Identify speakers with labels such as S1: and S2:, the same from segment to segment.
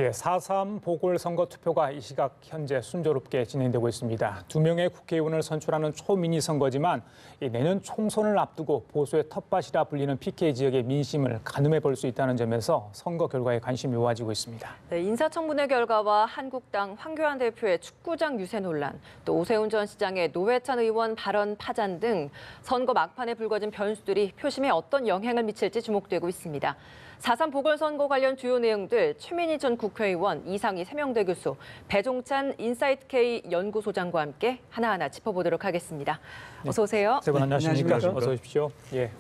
S1: 예, 4.3 보궐선거 투표가 이 시각 현재 순조롭게 진행되고 있습니다. 2명의 국회의원을 선출하는 초미니 선거지만 내년 총선을 앞두고 보수의 텃밭이라 불리는 PK 지역의 민심을 가늠해 볼 수 있다는 점에서 선거 결과에 관심이 모아지고 있습니다.
S2: 네, 인사청문회 결과와 한국당 황교안 대표의 축구장 유세 논란, 또 오세훈 전 시장의 노회찬 의원 발언 파잔 등 선거 막판에 불거진 변수들이 표심에 어떤 영향을 미칠지 주목되고 있습니다. 4.3 보궐선거 관련 주요 내용들 최민희 전 국회의원, 이상희 세명대 교수, 배종찬 인사이트K 연구소장과 함께 하나하나 짚어보도록 하겠습니다. 어서 오세요.
S1: 세 분 안녕하십니까? 어서 오십시오. 예,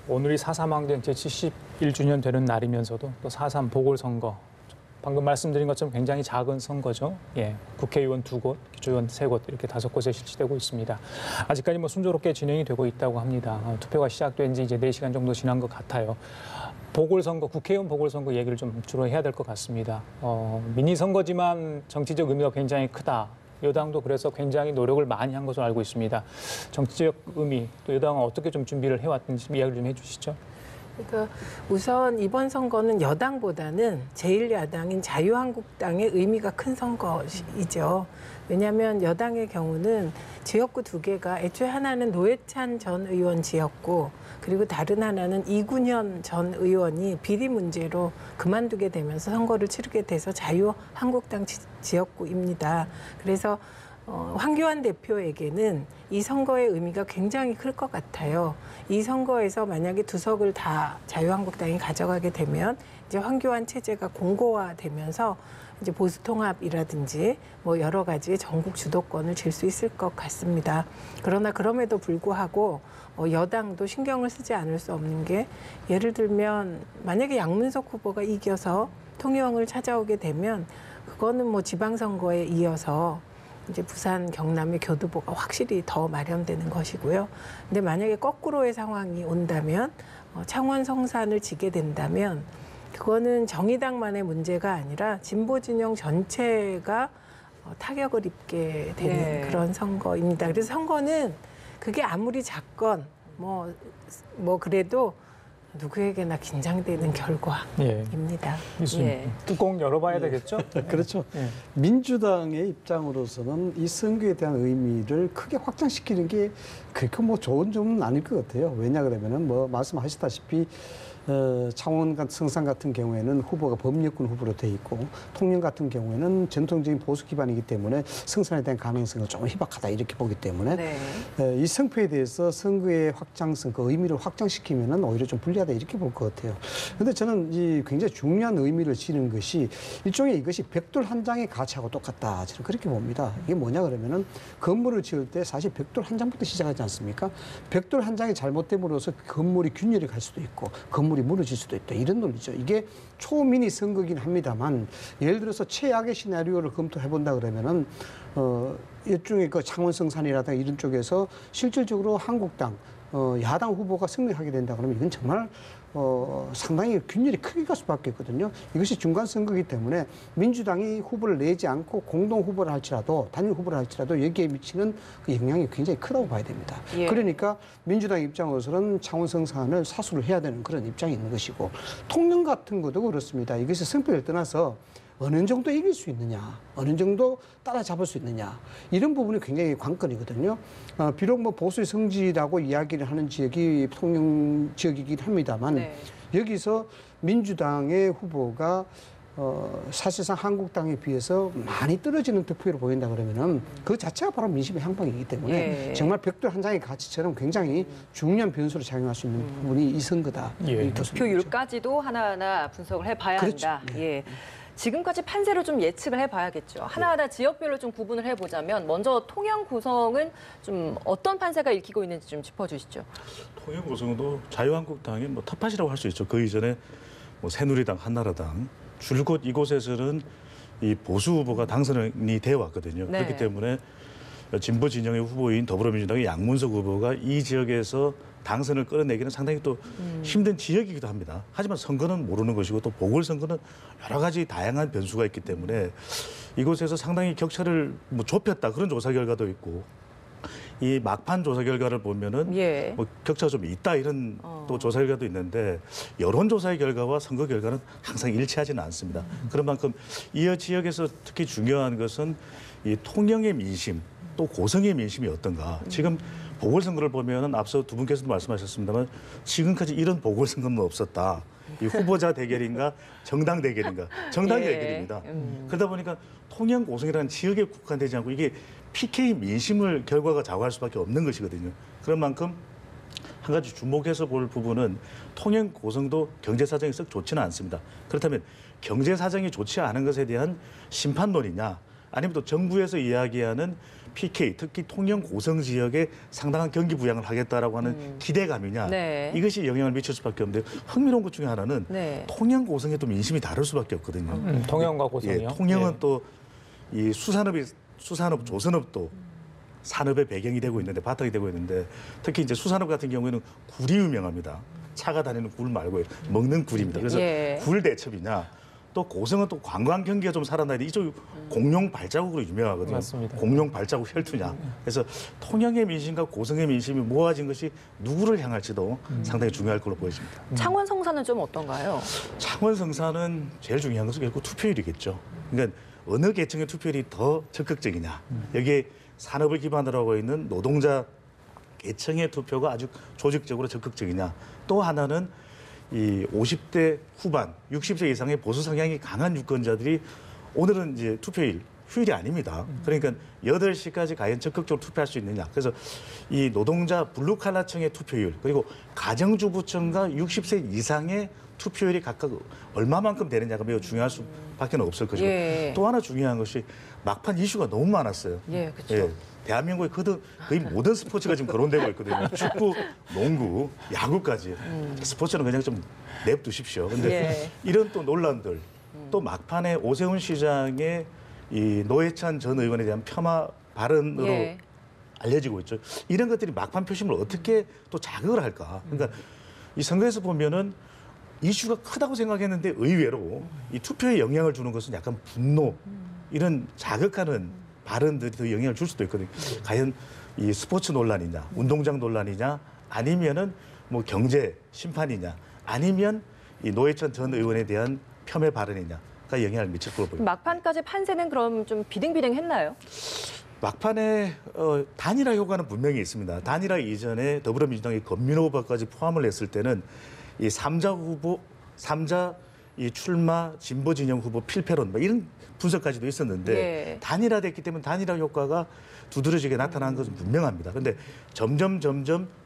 S1: 오늘이 4.3 항쟁 제71주년 되는 날이면서도 또 4.3 보궐선거, 방금 말씀드린 것처럼 굉장히 작은 선거죠. 예, 국회의원 2곳, 기초의원 3곳 이렇게 5곳에 실시되고 있습니다. 아직까지 순조롭게 진행이 되고 있다고 합니다. 투표가 시작된 지 이제 4시간 정도 지난 것 같아요. 보궐선거, 국회의원 보궐선거 얘기를 좀 주로 해야 될 것 같습니다. 미니 선거지만 정치적 의미가 굉장히 크다. 여당도 그래서 굉장히 노력을 많이 한 것으로 알고 있습니다. 정치적 의미, 또 여당은 어떻게 좀 준비를 해왔는지 이야기를 좀 해주시죠.
S3: 그러니까 우선 이번 선거는 여당보다는 제1야당인 자유한국당의 의미가 큰 선거이죠. 왜냐하면 여당의 경우는 지역구 2개가 애초에 하나는 노회찬 전 의원 지역구, 그리고 다른 하나는 이군현 전 의원이 비리 문제로 그만두게 되면서 선거를 치르게 돼서 자유한국당 지역구입니다. 그래서 황교안 대표에게는 이 선거의 의미가 굉장히 클 것 같아요. 이 선거에서 만약에 2석을 다 자유한국당이 가져가게 되면 이제 황교안 체제가 공고화되면서 이제 보수통합이라든지 여러 가지 전국 주도권을 쥘 수 있을 것 같습니다. 그러나 그럼에도 불구하고 여당도 신경을 쓰지 않을 수 없는 게, 예를 들면 만약에 양문석 후보가 이겨서 통영을 찾아오게 되면 그거는 지방선거에 이어서 이제 부산, 경남의 교두보가 확실히 더 마련되는 것이고요. 근데 만약에 거꾸로의 상황이 온다면, 창원 성산을 지게 된다면 그거는 정의당만의 문제가 아니라 진보 진영 전체가 타격을 입게 되는 그런 선거입니다. 그래서 선거는 그게 아무리 작건 그래도 누구에게나 긴장되는 결과입니다.
S1: 예. 뚜껑 열어봐야 되겠죠?
S4: 그렇죠. 예. 민주당의 입장으로서는 이 선거에 대한 의미를 크게 확장시키는 게 그렇게 좋은 점은 아닐 것 같아요. 왜냐 그러면은 말씀하셨다시피 창원 성산 같은 경우에는 후보가 범여권 후보로 돼 있고, 통영 같은 경우에는 전통적인 보수 기반이기 때문에 성산에 대한 가능성이 좀 희박하다 이렇게 보기 때문에 이 선거에 대해서 선거의 확장성, 그 의미를 확장시키면은 오히려 좀 불리하다 이렇게 볼 것 같아요. 그런데 저는 이 굉장히 중요한 의미를 지닌 것이 일종의 이것이 벽돌 한 장의 가치하고 똑같다, 저는 그렇게 봅니다. 이게 뭐냐 그러면은 건물을 지을 때 사실 벽돌 한 장부터 시작하지 않습니까? 벽돌 한 장이 잘못됨으로써 건물이 균열이 갈 수도 있고 건물이 무너질 수도 있다, 이런 논리죠. 이게 초미니 선거긴 합니다만, 예를 들어서 최악의 시나리오를 검토해 본다 그러면은 일종의 그 창원 성산이라든가 이런 쪽에서 실질적으로 한국당 야당 후보가 승리하게 된다 그러면 이건 정말 상당히 균열이 크게 갈 수밖에 없거든요. 이것이 중간 선거이기 때문에 민주당이 후보를 내지 않고 공동 후보를 할지라도, 단일 후보를 할지라도 여기에 미치는 그 영향이 굉장히 크다고 봐야 됩니다. 그러니까 민주당 입장으로서는 창원 성산을 사수를 해야 되는 그런 입장이 있는 것이고, 통영 같은 것도 그렇습니다. 이것이 성격을 떠나서 어느 정도 이길 수 있느냐, 어느 정도 따라잡을 수 있느냐, 이런 부분이 굉장히 관건이거든요. 비록 보수의 성지라고 이야기를 하는 지역이 통영 지역이긴 합니다만, 여기서 민주당의 후보가 사실상 한국당에 비해서 많이 떨어지는 득표율을 보인다 그러면은 그 자체가 바로 민심의 향방이기 때문에 정말 벽돌 한 장의 가치처럼 굉장히 중요한 변수로 작용할 수 있는 부분이 이 선거다.
S2: 득표율까지도 하나하나 분석을 해봐야 한다. 지금까지 판세를 좀 예측을 해봐야겠죠. 하나하나 지역별로 좀 구분을 해보자면, 먼저 통영 구성은 좀 어떤 판세가 읽히고 있는지 좀 짚어주시죠.
S5: 통영 구성도 자유한국당의 텃밭이라고 할 수 있죠. 그 이전에 새누리당, 한나라당, 줄곧 이곳에서는 이 보수 후보가 당선이 되어 왔거든요. 그렇기 때문에 진보 진영의 후보인 더불어민주당의 양문석 후보가 이 지역에서 당선을 끌어내기는 상당히 또 힘든 지역이기도 합니다. 하지만 선거는 모르는 것이고, 또 보궐선거는 여러 가지 다양한 변수가 있기 때문에 이곳에서 상당히 격차를 좁혔다, 그런 조사 결과도 있고, 이 막판 조사 결과를 보면은
S2: 예.
S5: 뭐 격차가 좀 있다 이런 또 조사 결과도 있는데 여론조사의 결과와 선거 결과는 항상 일치하지는 않습니다. 그런 만큼 이 지역에서 특히 중요한 것은 이 통영의 민심 또 고성의 민심이 어떤가. 지금 보궐선거를 보면은 앞서 두 분께서도 말씀하셨습니다만 지금까지 이런 보궐선거는 없었다. 이 후보자 대결인가 정당 대결인가 정당
S2: 예.
S5: 대결입니다. 그러다 보니까 통영 고성이라는 지역에 국한되지 않고 이게 PK 민심을 결과가 좌우할 수밖에 없는 것이거든요. 그런 만큼 한 가지 주목해서 볼 부분은 통영 고성도 경제 사정이 썩 좋지는 않습니다. 그렇다면 경제 사정이 좋지 않은 것에 대한 심판론이냐 아니면 또 정부에서 이야기하는 PK 특히 통영 고성 지역에 상당한 경기 부양을 하겠다라고 하는 기대감이냐
S2: 네.
S5: 이것이 영향을 미칠 수밖에 없는데 흥미로운 것 중에 하나는
S2: 네.
S5: 통영 고성의 또 민심이 다를 수밖에 없거든요.
S1: 통영과 고성이요.
S5: 예, 통영은
S1: 예.
S5: 또 이 수산업, 조선업도 산업의 배경이 되고 있는데 바탕이 되고 있는데 특히 이제 수산업 같은 경우에는 굴이 유명합니다. 차가 다니는 굴 말고 먹는 굴입니다. 그래서
S2: 예.
S5: 굴 대첩이냐 또 고성은 또 관광 경기가 좀 살아나야 돼. 이쪽 공룡 발자국으로 유명하거든요.
S1: 맞습니다.
S5: 공룡 발자국 혈투냐. 그래서 통영의 민심과 고성의 민심이 모아진 것이 누구를 향할지도 상당히 중요할 걸로 보여집니다.
S2: 창원 성사는 좀 어떤가요?
S5: 창원 성사는 제일 중요한 것은 결국 투표율이겠죠. 그러니까 어느 계층의 투표율이 더 적극적이냐. 여기에 산업을 기반으로 하고 있는 노동자 계층의 투표가 아주 조직적으로 적극적이냐. 또 하나는 이 50대 후반, 60세 이상의 보수 성향이 강한 유권자들이 오늘은 이제 투표일 휴일이 아닙니다. 그러니까 8시까지 과연 적극적으로 투표할 수 있느냐. 그래서 이 노동자 블루칼라층의 투표율 그리고 가정주부층과 60세 이상의 투표율이 각각 얼마만큼 되느냐가 매우 중요할 수밖에 없을 것이고
S2: 예.
S5: 또 하나 중요한 것이 막판 이슈가 너무 많았어요.
S2: 예, 그렇죠.
S5: 대한민국의 거의 모든 스포츠가 지금 거론되고 있거든요. 축구, 농구, 야구까지. 스포츠는 그냥 좀 냅두십시오. 근데
S2: 예.
S5: 이런 또 논란들, 또 막판에 오세훈 시장의 이 노회찬 전 의원에 대한 폄하 발언으로
S2: 예.
S5: 알려지고 있죠. 이런 것들이 막판 표심을 어떻게 또 자극을 할까? 그러니까 이 선거에서 보면은 이슈가 크다고 생각했는데 의외로 이 투표에 영향을 주는 것은 약간 분노 이런 자극하는 발언들이 더 영향을 줄 수도 있거든요. 과연 이 스포츠 논란이냐, 운동장 논란이냐, 아니면은 뭐 경제 심판이냐, 아니면 이 노회찬 전 의원에 대한 폄훼 발언이냐가 영향을 미칠 걸로 보입니다.
S2: 막판까지 판세는 그럼 좀 비등비등했나요?
S5: 막판에 단일화 효과는 분명히 있습니다. 단일화 이전에 더불어민주당이 권민호 후보까지 포함을 했을 때는 이 3자 후보, 3자 이 출마 진보 진영 후보 필패론 뭐 이런 분석까지도 있었는데
S2: 예.
S5: 단일화됐기 때문에 단일화 효과가 두드러지게 나타난 것은 분명합니다. 그런데 점점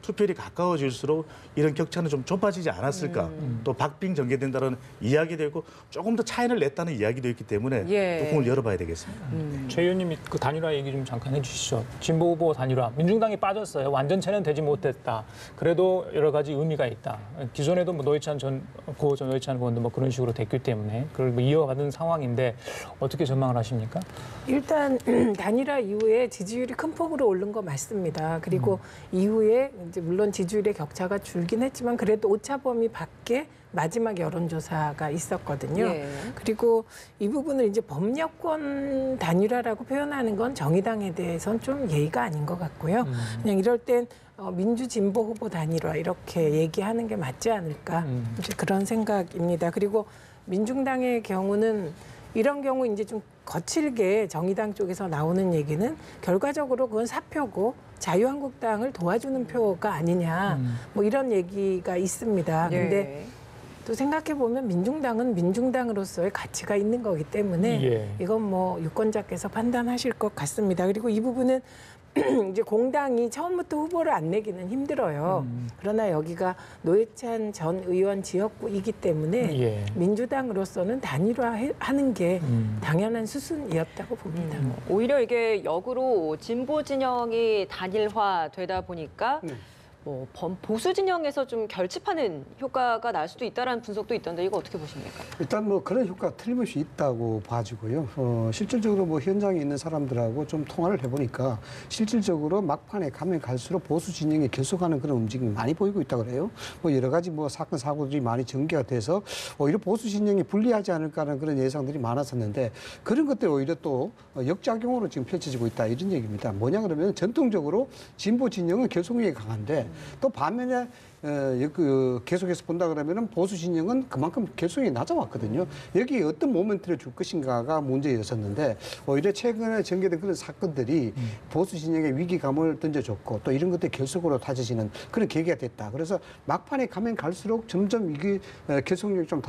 S5: 투표율이 가까워질수록 이런 격차는 좀 좁아지지 않았을까. 또 박빙 전개된다는 이야기도 있고 조금 더 차이를 냈다는 이야기도 있기 때문에
S2: 예.
S5: 뚜껑을 열어봐야 되겠습니다.
S1: 최 의원님이 그 단일화 얘기 좀 잠깐 해주시죠. 진보 후보 단일화. 민중당이 빠졌어요. 완전체는 되지 못했다. 그래도 여러 가지 의미가 있다. 기존에도 뭐 노회찬 전 노회찬 의원도 뭐 그런 식으로 됐기 때문에 그걸 뭐 이어가는 상황인데 어떻게 전망을 하십니까?
S3: 일단 단일화 이후에 지지율이 큰 폭으로 오른 거 맞습니다. 그리고 이후에 이제 물론 지지율의 격차가 줄긴 했지만 그래도 오차범위 밖에 마지막 여론조사가 있었거든요.
S2: 예.
S3: 그리고 이 부분을 이제 법여권 단일화라고 표현하는 건 정의당에 대해서는 좀 예의가 아닌 것 같고요. 그냥 이럴 땐 민주진보 후보 단일화 이렇게 얘기하는 게 맞지 않을까 이제 그런 생각입니다. 그리고 민중당의 경우는 이런 경우 이제 좀 거칠게 정의당 쪽에서 나오는 얘기는 결과적으로 그건 사표고 자유한국당을 도와주는 표가 아니냐 뭐 이런 얘기가 있습니다. 근데
S2: 예.
S3: 또 생각해 보면 민중당은 민중당으로서의 가치가 있는 거기 때문에
S1: 예.
S3: 이건 뭐 유권자께서 판단하실 것 같습니다. 그리고 이 부분은 이제 공당이 처음부터 후보를 안 내기는 힘들어요. 그러나 여기가 노회찬 전 의원 지역구이기 때문에
S1: 예.
S3: 민주당으로서는 단일화하는 게 당연한 수순이었다고 봅니다.
S2: 오히려 이게 역으로 진보 진영이 단일화되다 보니까 뭐 보수 진영에서 좀 결집하는 효과가 날 수도 있다라는 분석도 있던데 이거 어떻게 보십니까?
S4: 일단 뭐 그런 효과가 틀림없이 있다고 봐지고요. 실질적으로 뭐 현장에 있는 사람들하고 좀 통화를 해보니까 실질적으로 막판에 가면 갈수록 보수 진영에 결속하는 그런 움직임이 많이 보이고 있다 그래요. 뭐 여러 가지 뭐 사건 사고들이 많이 전개가 돼서 오히려 보수 진영이 불리하지 않을까라는 그런 예상들이 많았었는데 그런 것들이 오히려 또 역작용으로 지금 펼쳐지고 있다 이런 얘기입니다. 뭐냐 그러면 전통적으로 진보 진영은 결속력이 강한데 또 반면에 계속해서 본다 그러면은 보수 진영은 그만큼 결속이 낮아왔거든요. 여기에 어떤 모멘트를 줄 것인가가 문제였었는데 오히려 최근에 전개된 그런 사건들이 보수 진영의 위기감을 던져줬고 또 이런 것들이 결속으로 다져지는 그런 계기가 됐다. 그래서 막판에 가면 갈수록 점점 이게 결속력이 좀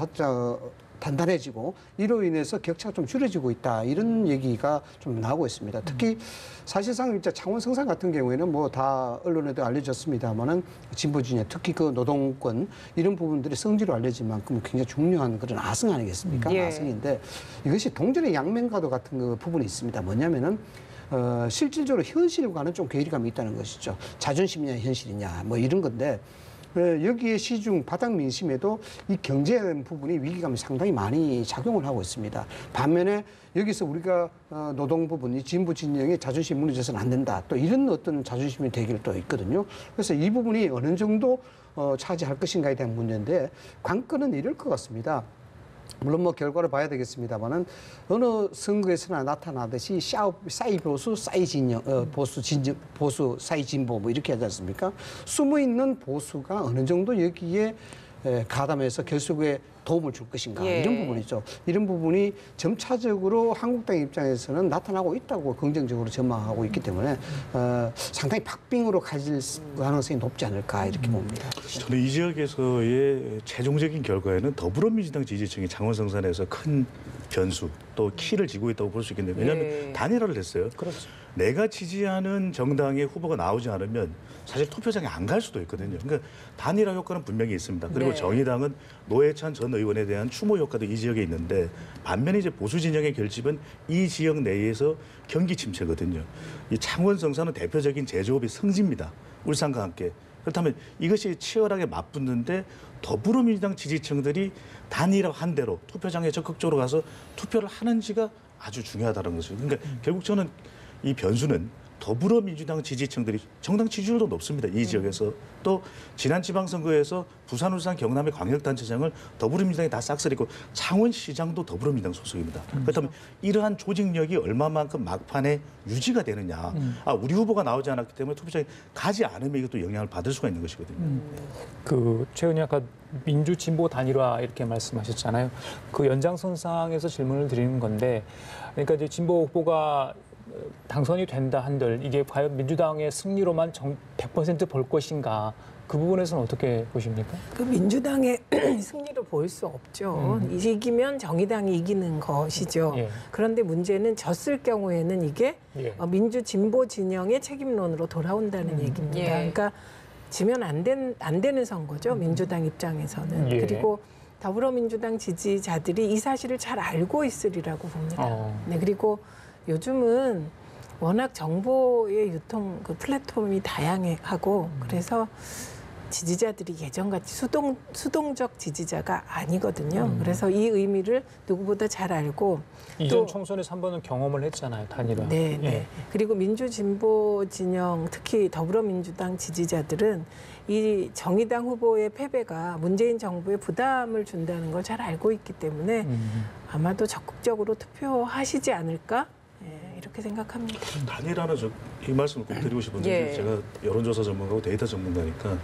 S4: 단단해지고 이로 인해서 격차가 좀 줄어지고 있다 이런 얘기가 좀 나오고 있습니다. 특히 사실상 이제 창원 성산 같은 경우에는 뭐 다 언론에도 알려졌습니다만은 진보 진영 특히 그 노동권 이런 부분들이 성지로 알려진 만큼 굉장히 중요한 그런 아성 아니겠습니까?
S2: 예.
S4: 아성인데 이것이 동전의 양면과도 같은 그 부분이 있습니다. 뭐냐면은 실질적으로 현실과는 좀 괴리감이 있다는 것이죠. 자존심이냐 현실이냐 뭐 이런 건데 여기에 시중 바닥 민심에도 이 경제 부분이 위기감이 상당히 많이 작용을 하고 있습니다. 반면에 여기서 우리가 노동 부분, 이 진보 진영의 자존심이 무너져서는 안 된다. 또 이런 어떤 자존심의 대결이 또 있거든요. 그래서 이 부분이 어느 정도 차지할 것인가에 대한 문제인데 관건은 이럴 것 같습니다. 물론 뭐 결과를 봐야 되겠습니다만은 어느 선거에서나 나타나듯이 싸이 보수, 싸이 진영, 보수, 싸이 진보 뭐 이렇게 하지 않습니까? 숨어 있는 보수가 어느 정도 여기에 가담해서 결속에 도움을 줄 것인가
S2: 예.
S4: 이런 부분이죠. 이런 부분이 점차적으로 한국당 입장에서는 나타나고 있다고 긍정적으로 전망하고 있기 때문에 상당히 박빙으로 가질 가능성이 높지 않을까 이렇게 봅니다.
S5: 저는 이 지역에서의 최종적인 결과에는 더불어민주당 지지층이 창원 성산에서 큰 변수 또 키를 쥐고 있다고 볼 수 있겠네요. 왜냐하면
S2: 예.
S5: 단일화를 했어요.
S1: 그렇죠.
S5: 내가 지지하는 정당의 후보가 나오지 않으면 사실 투표장에 안 갈 수도 있거든요. 그러니까 단일화 효과는 분명히 있습니다. 그리고
S2: 네.
S5: 정의당은 노회찬 전 의원에 대한 추모 효과도 이 지역에 있는데 반면에 이제 보수 진영의 결집은 이 지역 내에서 경기 침체거든요. 이 창원 성산은 대표적인 제조업의 성지입니다. 울산과 함께. 그렇다면 이것이 치열하게 맞붙는데 더불어민주당 지지층들이 단일화한 대로 투표장에 적극적으로 가서 투표를 하는지가 아주 중요하다는 것이죠. 그러니까 결국 저는 이 변수는 더불어민주당 지지층들이 정당 지지율도 높습니다. 이 지역에서 또 지난 지방선거에서 부산, 울산, 경남의 광역단체장을 더불어민주당이 다 싹쓸이고 창원시장도 더불어민주당 소속입니다. 그렇다면 이러한 조직력이 얼마만큼 막판에 유지가 되느냐. 우리 후보가 나오지 않았기 때문에 투표장에 가지 않으면 이것도 영향을 받을 수가 있는 것이거든요.
S1: 그 최근에 아까 민주 진보 단일화 이렇게 말씀하셨잖아요. 그 연장선상에서 질문을 드리는 건데, 그러니까 이제 진보 후보가 당선이 된다 한들 이게 과연 민주당의 승리로만 100% 볼 것인가? 그 부분에서는 어떻게 보십니까?
S3: 그 민주당의 승리로 볼 수 없죠. 이기면 정의당이 이기는 것이죠.
S1: 예.
S3: 그런데 문제는 졌을 경우에는 이게
S1: 예.
S3: 민주 진보 진영의 책임론으로 돌아온다는 얘기입니다.
S2: 예.
S3: 그러니까 지면 안 되는 선거죠. 민주당 입장에서는.
S1: 예.
S3: 그리고 더불어민주당 지지자들이 이 사실을 잘 알고 있으리라고 봅니다. 네, 그리고 요즘은 워낙 정보의 유통 그 플랫폼이 다양하고 그래서 지지자들이 예전같이 수동적 지지자가 아니거든요. 그래서 이 의미를 누구보다 잘 알고
S1: 이전 총선에서 한 번은 경험을 했잖아요, 단일화.
S3: 네, 네.
S1: 예.
S3: 그리고 민주진보 진영, 특히 더불어민주당 지지자들은 이 정의당 후보의 패배가 문재인 정부에 부담을 준다는 걸 잘 알고 있기 때문에 아마도 적극적으로 투표하시지 않을까? 예, 이렇게 생각합니다.
S5: 단일화는 이 말씀을 꼭 드리고 싶은데
S2: 예.
S5: 제가 여론조사 전문가고 데이터 전문가니까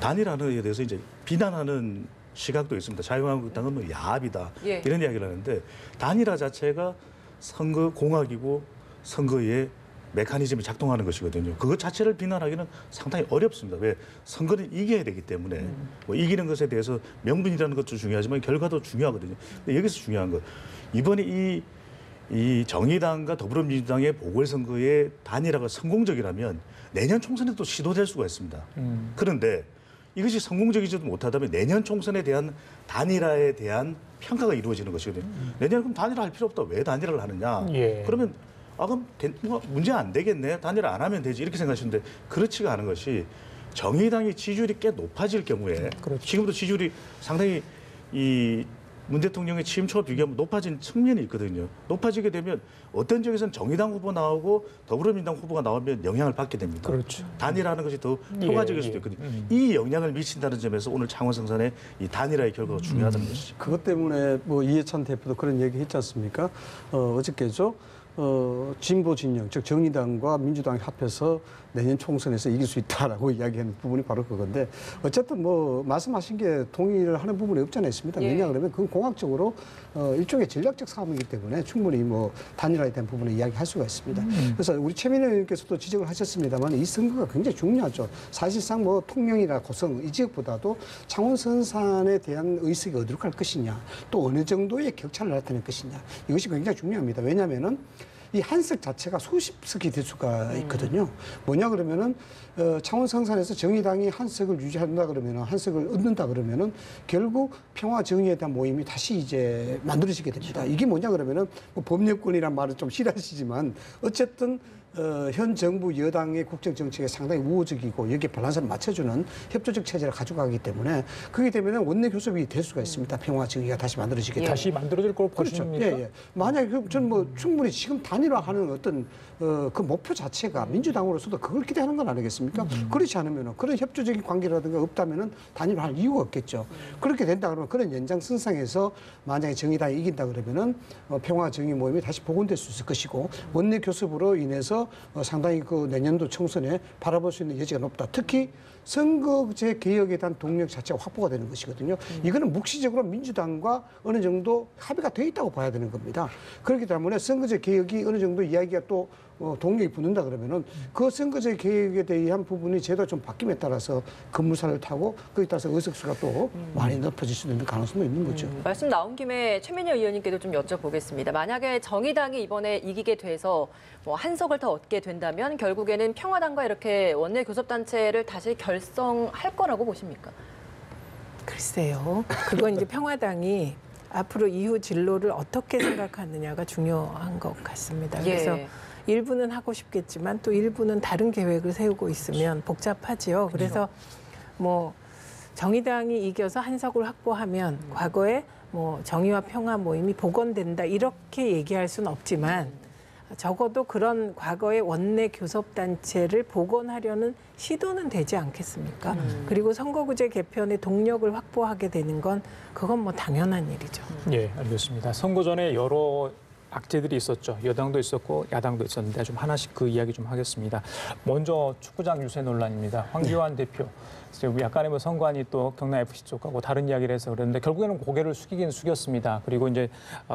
S5: 단일화에 대해서 이제 비난하는 시각도 있습니다. 자유한국당은 뭐 야합이다
S2: 예.
S5: 이런 이야기를 하는데 단일화 자체가 선거 공학이고 선거의 메커니즘이 작동하는 것이거든요. 그것 자체를 비난하기는 상당히 어렵습니다. 왜? 선거는 이겨야 되기 때문에 뭐 이기는 것에 대해서 명분이라는 것도 중요하지만 결과도 중요하거든요. 근데 여기서 중요한 건 이번에 이 정의당과 더불어민주당의 보궐선거의 단일화가 성공적이라면 내년 총선에도 시도될 수가 있습니다. 그런데 이것이 성공적이지도 못하다면 내년 총선에 대한 단일화에 대한 평가가 이루어지는 것이거든요. 내년 그럼 단일화 할 필요 없다. 왜 단일화를 하느냐.
S1: 예.
S5: 그러면 그럼 문제 안 되겠네. 단일화 안 하면 되지. 이렇게 생각하시는데 그렇지가 않은 것이 정의당이 지지율이 꽤 높아질 경우에
S1: 그렇죠.
S5: 지금도 지지율이 상당히 이 문 대통령의 취임 초와 비교하면 높아진 측면이 있거든요. 높아지게 되면 어떤 지역에서는 정의당 후보 나오고 더불어민주당 후보가 나오면 영향을 받게 됩니다.
S1: 그렇죠.
S5: 단일화하는 것이 더 효과적일 수도
S1: 예.
S5: 있거든요. 이 영향을 미친다는 점에서 오늘 창원 성산의 이 단일화의 결과가 중요하다는 것이죠.
S4: 그것 때문에 뭐 이해찬 대표도 그런 얘기 했지 않습니까? 어저께죠. 진보 진영, 즉 정의당과 민주당이 합해서 내년 총선에서 이길 수 있다라고 이야기하는 부분이 바로 그건데 어쨌든 뭐 말씀하신 게 동의를 하는 부분이 없지 않아 있습니다.
S2: 예.
S4: 왜냐 그러면 그건 공학적으로 일종의 전략적 싸움이기 때문에 충분히 뭐 단일화에 대한 부분을 이야기할 수가 있습니다. 그래서 우리 최민희 의원께서도 지적을 하셨습니다만 이 선거가 굉장히 중요하죠. 사실상 뭐 통영이나 고성 이 지역보다도 창원 선산에 대한 의식이 어디로 갈 것이냐 또 어느 정도의 격차를 나타낼 것이냐 이것이 굉장히 중요합니다. 왜냐하면은 이 한석 자체가 수십 석이 될 수가 있거든요. 뭐냐 그러면은 창원 성산에서 정의당이 한석을 유지한다 그러면은 한석을 얻는다 그러면은 결국 평화 정의에 대한 모임이 다시 이제 만들어지게 됩니다. 이게 뭐냐 그러면은 뭐 법률권이란 말은 좀 싫어하시지만 어쨌든 현 정부 여당의 국정 정책에 상당히 우호적이고 여기에 밸런스를 맞춰주는 협조적 체제를 가져가기 때문에 그게 되면은 원내 교섭이 될 수가 있습니다. 평화 정의가 다시 만들어지게 되면.
S1: 다시 만들어질 걸
S4: 그렇죠.
S1: 보십니까?
S4: 예, 예. 만약에 저는 뭐 충분히 지금 단일화하는 어떤 그 목표 자체가 민주당으로서도 그걸 기대하는 건 아니겠습니까? 그렇지 않으면은 그런 협조적인 관계라든가 없다면은 단일화할 이유가 없겠죠. 그렇게 된다 그러면 그런 연장선상에서 만약에 정의당이 이긴다 그러면은 평화 정의 모임이 다시 복원될 수 있을 것이고 원내 교섭으로 인해서 상당히 그 내년도 총선에 바라볼 수 있는 여지가 높다. 특히 선거제 개혁에 대한 동력 자체가 확보가 되는 것이거든요. 이거는 묵시적으로 민주당과 어느 정도 합의가 돼 있다고 봐야 되는 겁니다. 그렇기 때문에 선거제 개혁이 어느 정도 이야기가 또 동력이 붙는다 그러면은 그 선거제 개혁에 대한 부분이 제도가 좀 바뀜에 따라서 급물살을 타고 거기에 따라서 의석수가 또 많이 높아질 수 있는 가능성도 있는 거죠.
S2: 말씀 나온 김에 최민희 의원님께도 좀 여쭤보겠습니다. 만약에 정의당이 이번에 이기게 돼서 뭐 한석을 더 얻게 된다면 결국에는 평화당과 이렇게 원내 교섭단체를 다시 결성할 거라고 보십니까?
S3: 글쎄요. 그건 이제 평화당이 앞으로 이후 진로를 어떻게 생각하느냐가 중요한 것 같습니다. 그래서 일부는 하고 싶겠지만 또 일부는 다른 계획을 세우고 있으면 복잡하지요. 그래서 뭐 정의당이 이겨서 한석을 확보하면 과거에 뭐 정의와 평화 모임이 복원된다 이렇게 얘기할 수는 없지만 적어도 그런 과거의 원내 교섭단체를 복원하려는 시도는 되지 않겠습니까? 그리고 선거구제 개편의 동력을 확보하게 되는 건 그건 뭐 당연한 일이죠.
S1: 예, 알겠습니다. 선거 전에 여러 악재들이 있었죠. 여당도 있었고 야당도 있었는데 좀 하나씩 그 이야기 좀 하겠습니다. 먼저 축구장 유세 논란입니다. 황교안 대표. 약간의 뭐 선관위 또 경남 FC 쪽하고 다른 이야기를 해서 그랬는데 결국에는 고개를 숙이긴 숙였습니다. 그리고 이제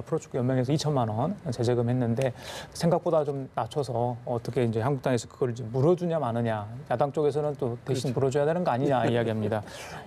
S1: 프로축구 연맹에서 2천만 원 제재금했는데 생각보다 좀 낮춰서 어떻게 이제 한국당에서 그걸 이제 물어주냐 마느냐, 야당 쪽에서는 또 대신 물어줘야 되는 거 아니냐 이야기합니다.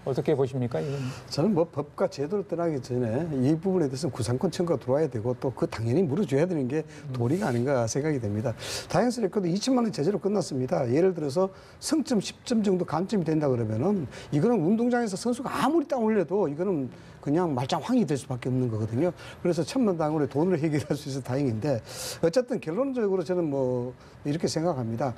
S1: 어떻게 보십니까? 이건?
S4: 저는 뭐 법과 제도를 떠나기 전에 이 부분에 대해서는 구상권 청구가 들어와야 되고 또 그 당연히 물어줘야 되는 게 도리가 아닌가 생각이 됩니다. 다행스럽게도 2천만 원 제재로 끝났습니다. 예를 들어서 성점 10점 정도 감점이 된다 그러면 이거는 운동장에서 선수가 아무리 땀 흘려도 이거는 그냥 말짱황이 될 수밖에 없는 거거든요. 그래서 천만다행으로 돈으로 해결할 수 있어서 다행인데 어쨌든 결론적으로 저는 뭐 이렇게 생각합니다.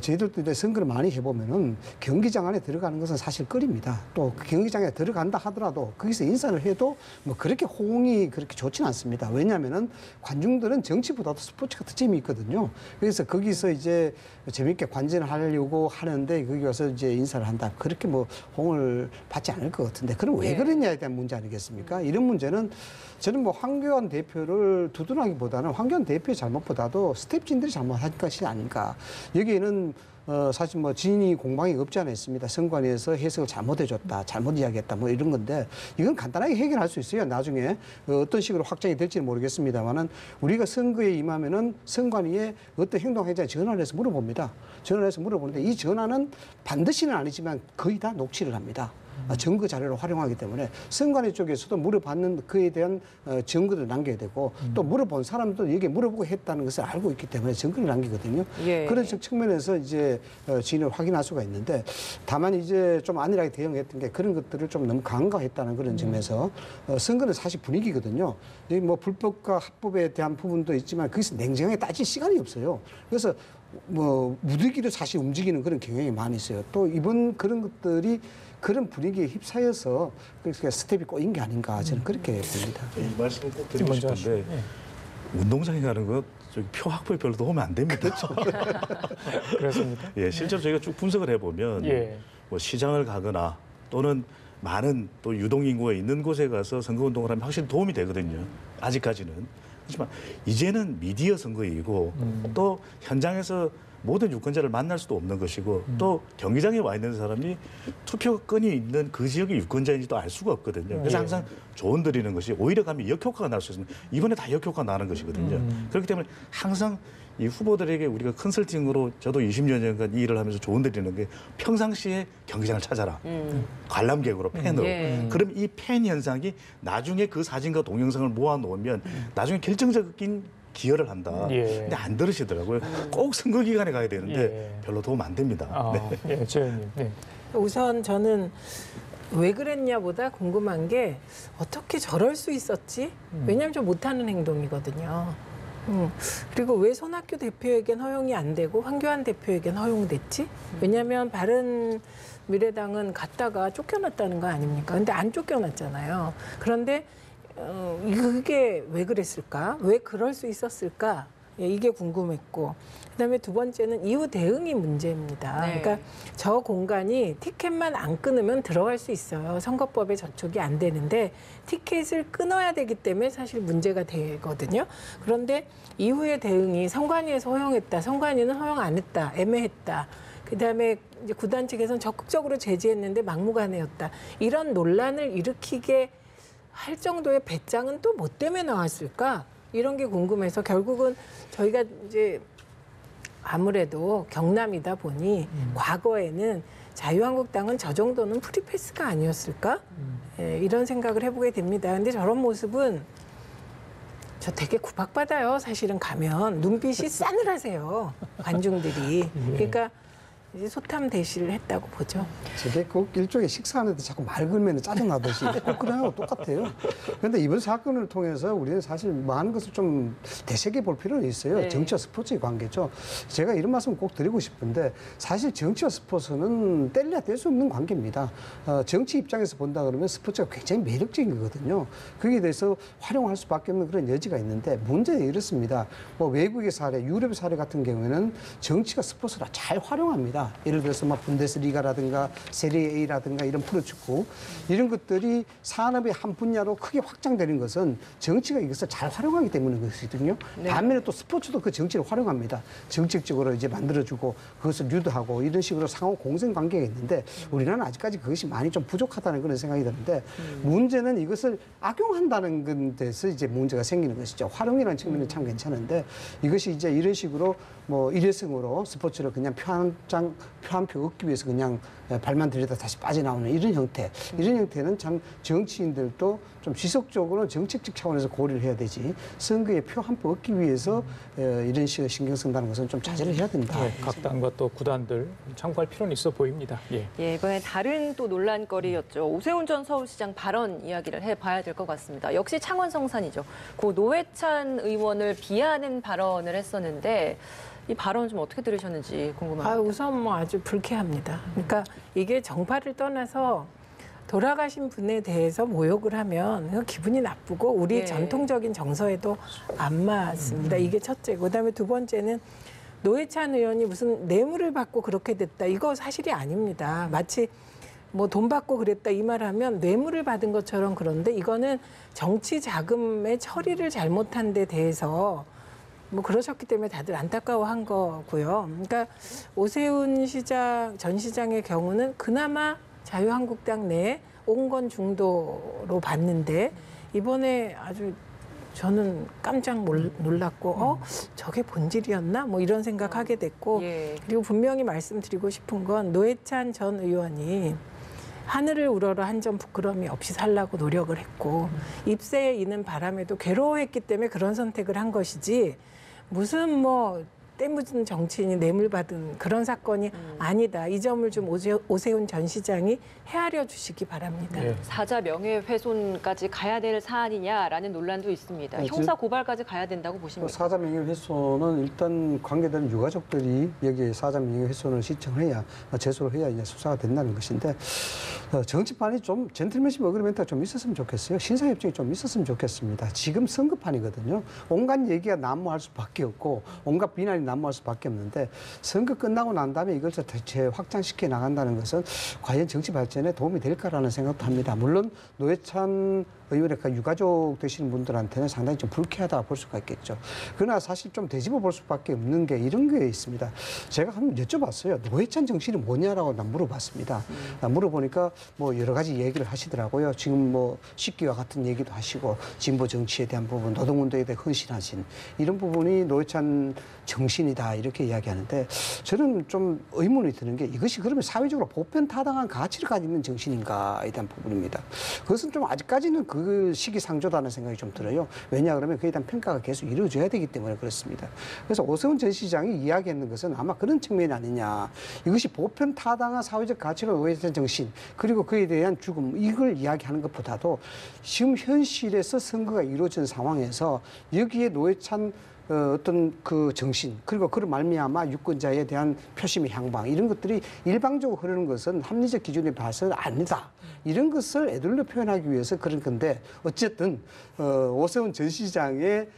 S4: 저희들도 이제 선거를 많이 해보면은 경기장 안에 들어가는 것은 사실 끓입니다. 또 그 경기장에 들어간다 하더라도 거기서 인사를 해도 뭐 그렇게 호응이 그렇게 좋지는 않습니다. 왜냐하면은 관중들은 정치보다도 스포츠가 더 재미있거든요. 그래서 거기서 이제 재미있게 관전하려고 하는데 거기 와서 이제 인사를 한다. 그렇게 뭐 호응을 받지 않을 것 같은데 그럼 왜 그러냐에 대한 문제 아니겠습니까? 이런 문제는 저는 뭐 황교안 대표를 두둔하기보다는 황교안 대표의 잘못보다도 스텝진들이 잘못한 것이 아닌가. 여기에는 사실 뭐 진위 공방이 없지 않아 있습니다. 선관위에서 해석을 잘못해줬다, 잘못 이야기했다, 뭐 이런 건데 이건 간단하게 해결할 수 있어요. 나중에 어떤 식으로 확정이 될지는 모르겠습니다만은 우리가 선거에 임하면은 선관위에 어떤 행동행위자에 전화를 해서 물어봅니다. 전화를 해서 물어보는데 이 전화는 반드시는 아니지만 거의 다 녹취를 합니다. 증거 자료를 활용하기 때문에 선관위 쪽에서도 물어봤는 그에 대한 증거를 남겨야 되고 또 물어본 사람도 여기에 물어보고 했다는 것을 알고 있기 때문에 증거를 남기거든요. 그런 측면에서 이제 진위를 확인할 수가 있는데 다만 이제 좀 안일하게 대응했던 게 그런 것들을 좀 너무 강화했다는 그런 점에서 선거는 사실 분위기거든요. 여기 뭐 불법과 합법에 대한 부분도 있지만 거기서 냉정하게 따질 시간이 없어요. 그래서 뭐 무더기로 사실 움직이는 그런 경향이 많이 있어요. 또 이번 그런 것들이 그런 분위기에 휩싸여서 그러니까 스텝이 꼬인 게 아닌가 저는 그렇게 봅니다.
S5: 이 말씀을 꼭 드리고
S1: 먼저
S5: 싶은데 운동장에 가는 것 저기 표 확보에 별로 도움이 안 됩니다.
S1: 그렇습니까?
S5: 예, 실제로 저희가 쭉 분석을 해보면
S1: 예.
S5: 뭐 시장을 가거나 또는 많은 또 유동 인구가 있는 곳에 가서 선거운동을 하면 확실히 도움이 되거든요. 아직까지는. 하지만 이제는 미디어 선거이고 또 현장에서 모든 유권자를 만날 수도 없는 것이고 또 경기장에 와 있는 사람이 투표권이 있는 그 지역의 유권자인지도 알 수가 없거든요. 그래서
S1: 예.
S5: 항상 조언 드리는 것이 오히려 가면 역효과가 날 수 있습니다. 이번에 다 역효과가 나는 것이거든요. 그렇기 때문에 항상 이 후보들에게 우리가 컨설팅으로 저도 20여 년간 이 일을 하면서 조언 드리는 게 평상시에 경기장을 찾아라. 관람객으로 팬으로.
S2: 예.
S5: 그럼 이 팬 현상이 나중에 그 사진과 동영상을 모아놓으면 나중에 결정적인 기여를 한다.
S1: 예.
S5: 근데 안 들으시더라고요. 꼭 선거 기간에 가야 되는데
S1: 예.
S5: 별로 도움 안 됩니다.
S1: 아,
S5: 네.
S1: 예, 최현님. 네.
S3: 우선 저는 왜 그랬냐보다 궁금한 게 어떻게 저럴 수 있었지? 왜냐하면 저 못하는 행동이거든요. 그리고 왜 손학규 대표에겐 허용이 안 되고 황교안 대표에겐 허용됐지? 왜냐하면 바른미래당은 갔다가 쫓겨났다는 거 아닙니까? 근데 안 쫓겨났잖아요. 그런데 그게 왜 그랬을까? 왜 그럴 수 있었을까? 예, 이게 궁금했고 그다음에 두 번째는 이후 대응이 문제입니다.
S2: 네.
S3: 그러니까 저 공간이 티켓만 안 끊으면 들어갈 수 있어요. 선거법에 저촉이 안 되는데 티켓을 끊어야 되기 때문에 사실 문제가 되거든요. 그런데 이후의 대응이 선관위에서 허용했다, 선관위는 허용 안 했다, 애매했다. 그다음에 이제 구단 측에서는 적극적으로 제지했는데 막무가내였다. 이런 논란을 일으키게 할 정도의 배짱은 또 뭐 때문에 나왔을까? 이런 게 궁금해서 결국은 저희가 이제 아무래도 경남이다 보니 과거에는 자유한국당은 저 정도는 프리패스가 아니었을까? 예, 이런 생각을 해보게 됩니다. 근데 저런 모습은 저 되게 구박받아요. 사실은 가면 눈빛이 싸늘하세요. 관중들이. 그러니까 이제 소탐 대시를 했다고 보죠.
S4: 저게 꼭 일종의 식사하는데 자꾸 말 걸면 짜증나듯이 꼭 그런 거하고 똑같아요. 그런데 이번 사건을 통해서 우리는 사실 많은 것을 좀 되새겨 볼 필요는 있어요.
S2: 네.
S4: 정치와 스포츠의 관계죠. 제가 이런 말씀 꼭 드리고 싶은데 사실 정치와 스포츠는 뗄래야 뗄 수 없는 관계입니다. 정치 입장에서 본다 그러면 스포츠가 굉장히 매력적인 거거든요. 거기에 대해서 활용할 수밖에 없는 그런 여지가 있는데 문제는 이렇습니다. 뭐 외국의 사례, 유럽의 사례 같은 경우에는 정치가 스포츠를 잘 활용합니다. 예를 들어서 막 분데스리가라든가 세리에 A라든가 이런 프로축구 이런 것들이 산업의 한 분야로 크게 확장되는 것은 정치가 이것을 잘 활용하기 때문인 것이거든요.
S2: 네.
S4: 반면에 또 스포츠도 그 정치를 활용합니다. 정책적으로 이제 만들어주고 그것을 유도하고 이런 식으로 상호 공생 관계가 있는데 우리나라는 아직까지 그것이 많이 좀 부족하다는 그런 생각이 드는데 문제는 이것을 악용한다는 데서 이제 문제가 생기는 것이죠. 활용이라는 측면은 참 괜찮은데 이것이 이제 이런 식으로 뭐 일회성으로 스포츠를 그냥 표 한 표 얻기 위해서 그냥 발만 들여다 다시 빠져나오는 이런 형태. 이런 형태는 참 정치인들도 좀 지속적으로 정책적 차원에서 고려를 해야 되지. 선거에 표 한 표 얻기 위해서 이런 식으로 신경 쓴다는 것은 좀 자제를 해야 된다.
S1: 네, 각 당과 또 구단들 참고할 필요는 있어 보입니다. 예.
S2: 예, 이번에 다른 또 논란거리였죠. 오세훈 전 서울시장 발언 이야기를 해봐야 될 것 같습니다. 역시 창원 성산이죠. 고 노회찬 의원을 비하하는 발언을 했었는데 이 발언 좀 어떻게 들으셨는지 궁금합니다.
S3: 우선 뭐 아주 불쾌합니다. 그러니까 이게 정파를 떠나서 돌아가신 분에 대해서 모욕을 하면 기분이 나쁘고 우리
S2: 예.
S3: 전통적인 정서에도 안 맞습니다. 이게 첫째고 그다음에 두 번째는 노회찬 의원이 무슨 뇌물을 받고 그렇게 됐다. 이거 사실이 아닙니다. 마치 뭐 돈 받고 그랬다 이 말하면 뇌물을 받은 것처럼 그런데 이거는 정치 자금의 처리를 잘못한 데 대해서 뭐 그러셨기 때문에 다들 안타까워한 거고요. 그러니까 오세훈 전 시장의 경우는 그나마 자유한국당 내에 온건 중도로 봤는데 이번에 아주 저는 깜짝 놀랐고 저게 본질이었나 뭐 이런 생각하게 됐고
S2: 예.
S3: 그리고 분명히 말씀드리고 싶은 건 노회찬 전 의원이 하늘을 우러러 한 점 부끄러움이 없이 살라고 노력을 했고 입새에 이는 바람에도 괴로워했기 때문에 그런 선택을 한 것이지 무슨 뭐 때묻은 정치인이 뇌물받은 그런 사건이 아니다. 이 점을 좀 오세훈 전 시장이 헤아려 주시기 바랍니다.
S1: 예.
S2: 사자 명예훼손까지 가야 될 사안이냐라는 논란도 있습니다.
S4: 네,
S2: 형사 고발까지 가야 된다고
S4: 그
S2: 보십니까?
S4: 사자 명예훼손은 일단 관계된 유가족들이 여기에 사자 명예훼손을 신청해야 제소를 해야 이제 수사가 된다는 것인데 정치판이 좀 젠틀맨십 어그리멘트가 좀 있었으면 좋겠어요. 신사협정이 좀 있었으면 좋겠습니다. 지금 선거판이거든요. 온갖 얘기가 난무할 수밖에 없고 온갖 비난이 난무할 수밖에 없는데 선거 끝나고 난 다음에 이것을 대체 확장시켜 나간다는 것은 과연 정치 발전에 도움이 될까라는 생각도 합니다. 물론 노회찬 의원의 그 유가족 되시는 분들한테는 상당히 좀 불쾌하다 볼 수가 있겠죠. 그러나 사실 좀 되짚어 볼 수밖에 없는 게 이런 게 있습니다. 제가 한번 여쭤봤어요. 노회찬 정신이 뭐냐라고 난 물어봤습니다. 물어보니까 뭐 여러 가지 얘기를 하시더라고요. 지금 뭐 식기와 같은 얘기도 하시고 진보 정치에 대한 부분, 노동운동에 대해 헌신하신 이런 부분이 노회찬 정신이다 이렇게 이야기하는데 저는 좀 의문이 드는 게 이것이 그러면 사회적으로 보편타당한 가치를 가지고 있는 정신인가에 대한 부분입니다. 그것은 좀 아직까지는 그 시기상조다는 생각이 좀 들어요. 왜냐 그러면 그에 대한 평가가 계속 이루어져야 되기 때문에 그렇습니다. 그래서 오세훈 전 시장이 이야기했는 것은 아마 그런 측면이 아니냐. 이것이 보편타당한 사회적 가치가 의회된 정신 그리고 그에 대한 죽음 이걸 이야기하는 것보다도 지금 현실에서 선거가 이루어진 상황에서 여기에 노회찬 어떤 그 정신 그리고 그를 말미암아 유권자에 대한 표심의 향방 이런 것들이 일방적으로 흐르는 것은 합리적 기준에 봐서는 아니다. 이런 것을 애들로 표현하기 위해서 그런 건데 어쨌든 오세훈 전 시장의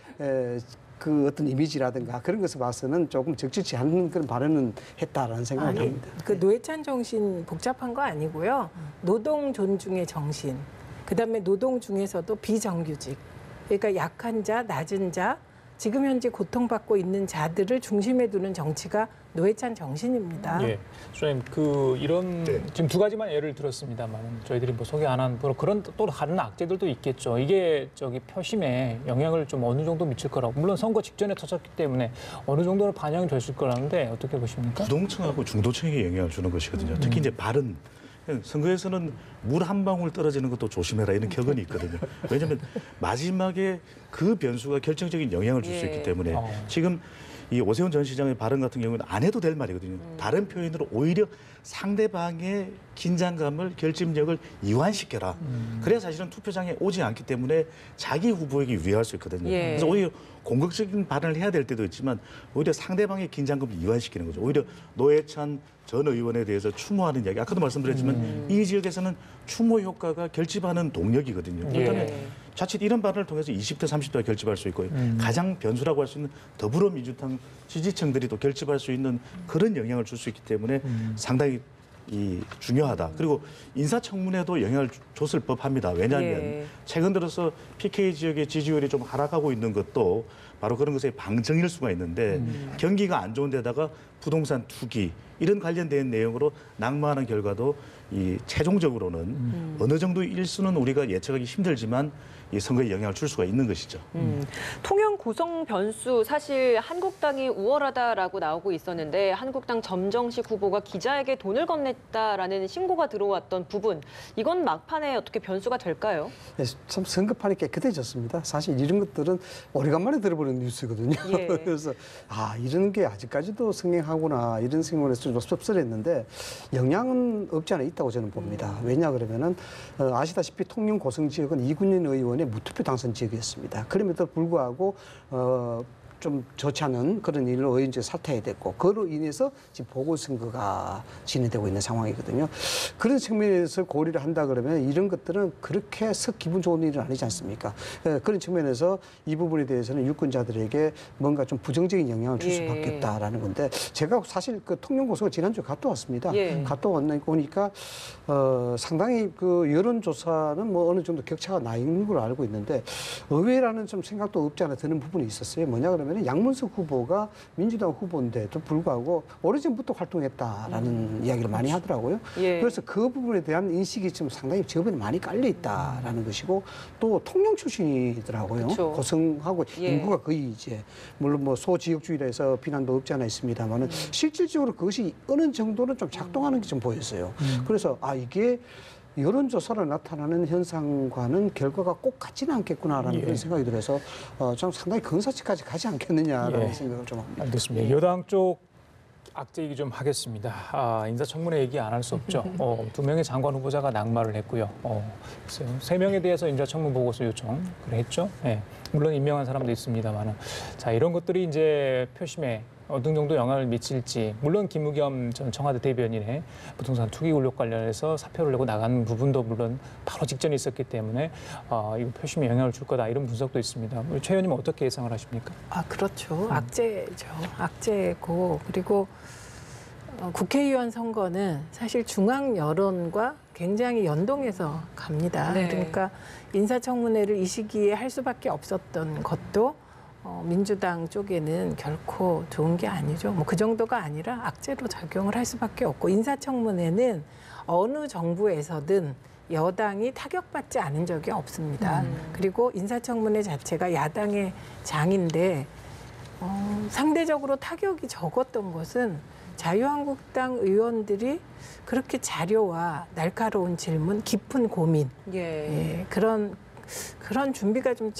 S4: 그 어떤 이미지라든가 그런 것을 봐서는 조금 적절치 않은 그런 발언은 했다라는 생각을 합니다.
S3: 그 노회찬 정신 복잡한 거 아니고요. 노동 존중의 정신. 그다음에 노동 중에서도 비정규직. 그러니까 약한 자, 낮은 자, 지금 현재 고통받고 있는 자들을 중심에 두는 정치가 노회찬 정신입니다.
S1: 예, 소장님 이런 지금 두 가지만 예를 들었습니다만 저희들이 뭐 소개 안 한 그런 또 다른 악재들도 있겠죠. 이게 표심에 영향을 좀 어느 정도 미칠 거라고 물론 선거 직전에 터졌기 때문에 어느 정도는 반영이 됐을 거라는데 어떻게 보십니까?
S5: 부동층하고 중도층에게 영향을 주는 것이거든요. 특히 이제 발언. 선거에서는 물 한 방울 떨어지는 것도 조심해라 이런 격언이 있거든요. 왜냐하면 마지막에 그 변수가 결정적인 영향을 줄 수 있기 때문에 지금 이 오세훈 전 시장의 발언 같은 경우는 안 해도 될 말이거든요. 다른 표현으로 오히려 상대방의 긴장감을 결집력을 이완시켜라. 그래야 사실은 투표장에 오지 않기 때문에 자기 후보에게 유리할 수 있거든요.
S2: 예.
S5: 그래서 오히려 공격적인 발언을 해야 될 때도 있지만 오히려 상대방의 긴장감을 이완시키는 거죠. 오히려 노회찬 전 의원에 대해서 추모하는 이야기. 아까도 말씀드렸지만 이 지역에서는 추모 효과가 결집하는 동력이거든요. 그렇다면 자칫 이런 발언을 통해서 20대, 30대가 결집할 수 있고 가장 변수라고 할 수 있는 더불어민주당 지지층들이 또 결집할 수 있는 그런 영향을 줄 수 있기 때문에 상당히 중요하다. 그리고 인사청문회도 영향을 줬을 법합니다. 왜냐하면 최근 들어서 PK 지역의 지지율이 좀 하락하고 있는 것도 바로 그런 것의 방증일 수가 있는데 경기가 안 좋은 데다가 부동산 투기 이런 관련된 내용으로 낙마하는 결과도 최종적으로는 어느 정도 일수는 우리가 예측하기 힘들지만 이 선거에 영향을 줄 수가 있는 것이죠.
S2: 통영 고성 변수 사실 한국당이 우월하다라고 나오고 있었는데 한국당 점정식 후보가 기자에게 돈을 건넸다라는 신고가 들어왔던 부분 이건 막판에 어떻게 변수가 될까요?
S4: 네, 참 선거판이 깨끗해졌습니다. 사실 이런 것들은 오래간만에 들어보는 뉴스거든요.
S2: 예.
S4: 그래서 이런 게 아직까지도 성행하구나 이런 생각을 해서 좀 씁쓸했는데 영향은 없지 않아 있다고 저는 봅니다. 왜냐 그러면은 아시다시피 통영 고성 지역은 이군인 의원의 무투표 당선 지역이었습니다. 그럼에도 불구하고 좀 좋지 않은 그런 일로 의원직 사퇴해야 됐고 그로 인해서 지금 보궐선거가 진행되고 있는 상황이거든요. 그런 측면에서 고려를 한다 그러면 이런 것들은 그렇게 썩 기분 좋은 일은 아니지 않습니까? 그런 측면에서 이 부분에 대해서는 유권자들에게 뭔가 좀 부정적인 영향을 줄 수밖에 없다라는 건데 제가 사실 그 통영고성을 지난주에 갔다 왔습니다. 갔다 오니까 상당히 그 여론조사는 뭐 어느 정도 격차가 나 있는 걸로 알고 있는데 의외라는 좀 생각도 없지 않아 드는 부분이 있었어요. 뭐냐 그러면 양문석 후보가 민주당 후보인데도 불구하고 오래전부터 활동했다라는 이야기를 많이 하더라고요. 그래서 그 부분에 대한 인식이 좀 상당히 저번에 많이 깔려 있다라는 것이고 또 통영 출신이더라고요.
S2: 그쵸.
S4: 고성하고 인구가 거의 이제 물론 뭐 소지역주의라 해서 비난도 없지 않아 있습니다만은 실질적으로 그것이 어느 정도는 좀 작동하는 게 좀 보였어요. 그래서 이게 여론조사로 나타나는 현상과는 결과가 꼭 같지는 않겠구나라는 그런 생각이 들어서 좀 상당히 근사치까지 가지 않겠느냐라는 생각을 좀 합니다.
S1: 알겠습니다. 여당 쪽 악재 얘기 좀 하겠습니다. 인사청문회 얘기 안 할 수 없죠. 2명의 장관 후보자가 낙마를 했고요. 글쎄요. 3명에 대해서 인사청문 보고서 요청을 했죠. 네. 물론 임명한 사람도 있습니다만은. 자, 이런 것들이 이제 표심에 어느 정도 영향을 미칠지, 물론 김의겸 전 청와대 대변인의 부동산 투기 의혹 관련해서 사표를 내고 나간 부분도 물론 바로 직전에 있었기 때문에 이거 표심에 영향을 줄 거다 이런 분석도 있습니다. 최 의원님은 어떻게 예상을 하십니까?
S3: 그렇죠. 악재죠. 악재고 그리고 국회의원 선거는 사실 중앙 여론과 굉장히 연동해서 갑니다.
S2: 네.
S3: 그러니까 인사청문회를 이 시기에 할 수밖에 없었던 것도 민주당 쪽에는 결코 좋은 게 아니죠. 뭐 그 정도가 아니라 악재로 작용을 할 수밖에 없고 인사청문회는 어느 정부에서든 여당이 타격받지 않은 적이 없습니다. 그리고 인사청문회 자체가 야당의 장인데 상대적으로 타격이 적었던 것은 자유한국당 의원들이 그렇게 자료와 날카로운 질문, 깊은 고민, 그런 준비가 좀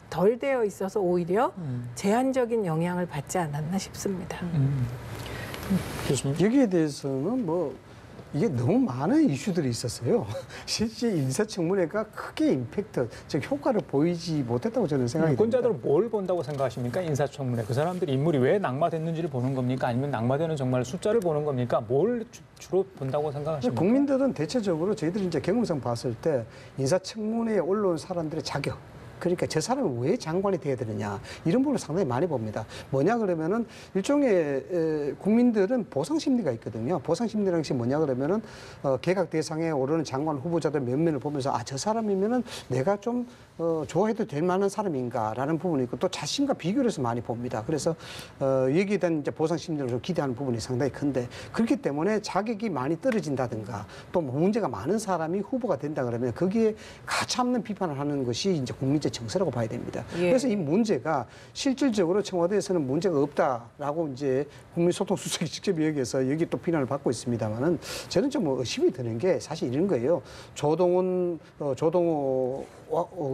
S3: 덜 되어 있어서 오히려 제한적인 영향을 받지 않았나 싶습니다.
S4: 여기에 대해서는 뭐 이게 너무 많은 이슈들이 있었어요. 실제 인사청문회가 크게 임팩트, 즉 효과를 보이지 못했다고 저는 생각이 듭니다.
S1: 유권자들은 뭘 본다고 생각하십니까? 인사청문회. 그 사람들이 인물이 왜 낙마됐는지를 보는 겁니까? 아니면 낙마되는 정말 숫자를 보는 겁니까? 뭘 주로 본다고 생각하십니까?
S4: 국민들은 대체적으로 저희들이 이제 경험상 봤을 때 인사청문회에 올라온 사람들의 자격, 그러니까 저 사람은 왜 장관이 돼야 되느냐 이런 부분을 상당히 많이 봅니다. 뭐냐 그러면은 일종의 국민들은 보상 심리가 있거든요. 보상 심리라는 것이 뭐냐 그러면은 개각 대상에 오르는 장관 후보자들 몇 면을 보면서 저 사람이면은 내가 좀 좋아해도 될 만한 사람인가라는 부분이 있고 또 자신과 비교를 해서 많이 봅니다. 그래서 여기에 대한 이제 보상 심리를 좀 기대하는 부분이 상당히 큰데 그렇기 때문에 자격이 많이 떨어진다든가 또 문제가 많은 사람이 후보가 된다 그러면 거기에 가차없는 비판을 하는 것이 이제 국민적 정서라고 봐야 됩니다. 그래서 이 문제가 실질적으로 청와대에서는 문제가 없다라고 이제 국민소통수석이 직접 얘기해서 여기 또 비난을 받고 있습니다만은 저는 좀 의심이 드는 게 사실 이런 거예요. 조동호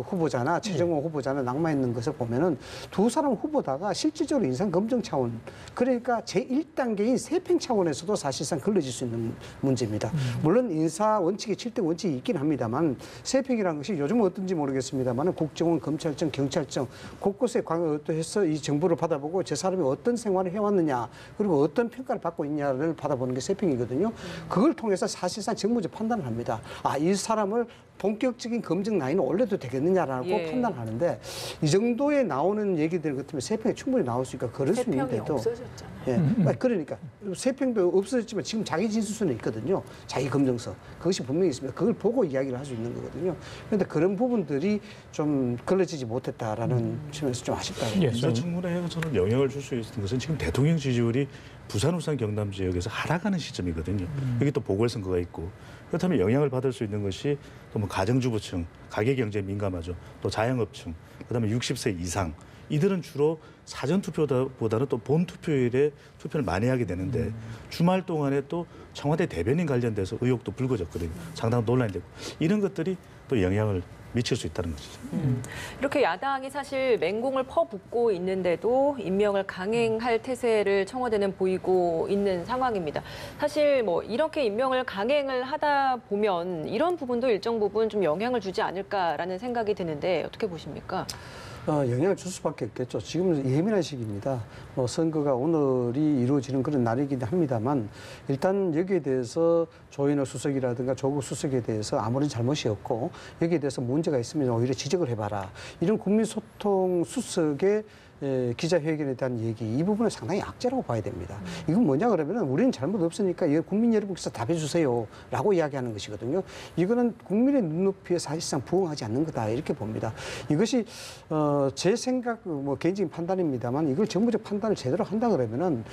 S4: 후보자나 최정호 후보자는 낙마했는 것을 보면은 두 사람 후보다가 실질적으로 인상 검증 차원, 그러니까 제1단계인 세평 차원에서도 사실상 걸러질 수 있는 문제입니다. 물론 인사 원칙이 7대 원칙이 있긴 합니다만 세평이라는 것이 요즘은 어떤지 모르겠습니다만 국정원, 검찰청, 경찰청 곳곳에 해서 이 정보를 받아보고 저 사람이 어떤 생활을 해왔느냐 그리고 어떤 평가를 받고 있냐를 받아보는 게 세평이거든요. 그걸 통해서 사실상 정무적 판단을 합니다. 이 사람을 본격적인 검증 라인을 올려도 되겠느냐라고 판단하는데 이 정도에 나오는 얘기들 같으면 세평이 충분히 나올 수 있으니까 그럴 수 있는데도
S3: 세평이 없어졌잖아요.
S4: 그러니까 세평도 없어졌지만 지금 자기 진술서는 있거든요. 자기 검증서 그것이 분명히 있습니다. 그걸 보고 이야기를 할 수 있는 거거든요. 그런데 그런 부분들이 좀 걸러지지 못했다라는 측면에서 좀 아쉽다고.
S5: 인사청문회가 저는 영향을 줄 수 있는 것은 지금 대통령 지지율이 부산, 울산, 경남 지역에서 하락하는 시점이거든요. 여기 또 보궐선거가 있고 그렇다면 영향을 받을 수 있는 것이 또 뭐 가정주부층, 가계경제에 민감하죠. 또 자영업층, 그다음에 60세 이상 이들은 주로 사전투표보다는 또 본투표일에 투표를 많이 하게 되는데 주말 동안에 또 청와대 대변인 관련돼서 의혹도 불거졌거든요. 상당히 논란이 되고 이런 것들이 또 영향을 미칠 수 있다는 것이죠.
S2: 이렇게 야당이 사실 맹공을 퍼붓고 있는데도 임명을 강행할 태세를 청와대는 보이고 있는 상황입니다. 사실 뭐 이렇게 임명을 강행을 하다 보면 이런 부분도 일정 부분 좀 영향을 주지 않을까라는 생각이 드는데 어떻게 보십니까?
S4: 영향을 줄 수밖에 없겠죠. 지금은 예민한 시기입니다. 선거가 오늘이 이루어지는 그런 날이긴 합니다만 일단 여기에 대해서 조인호 수석이라든가 조국 수석에 대해서 아무런 잘못이 없고 여기에 대해서 문제가 있으면 오히려 지적을 해봐라. 이런 국민소통 수석의 기자회견에 대한 얘기 이 부분은 상당히 악재라고 봐야 됩니다. 이건 뭐냐 그러면 우리는 잘못 없으니까 이거 국민 여러분께서 답해 주세요 라고 이야기하는 것이거든요. 이거는 국민의 눈높이에 사실상 부응하지 않는 거다 이렇게 봅니다. 이것이 제 생각 뭐 개인적인 판단입니다만 이걸 정부적 판단을 제대로 한다 그러면은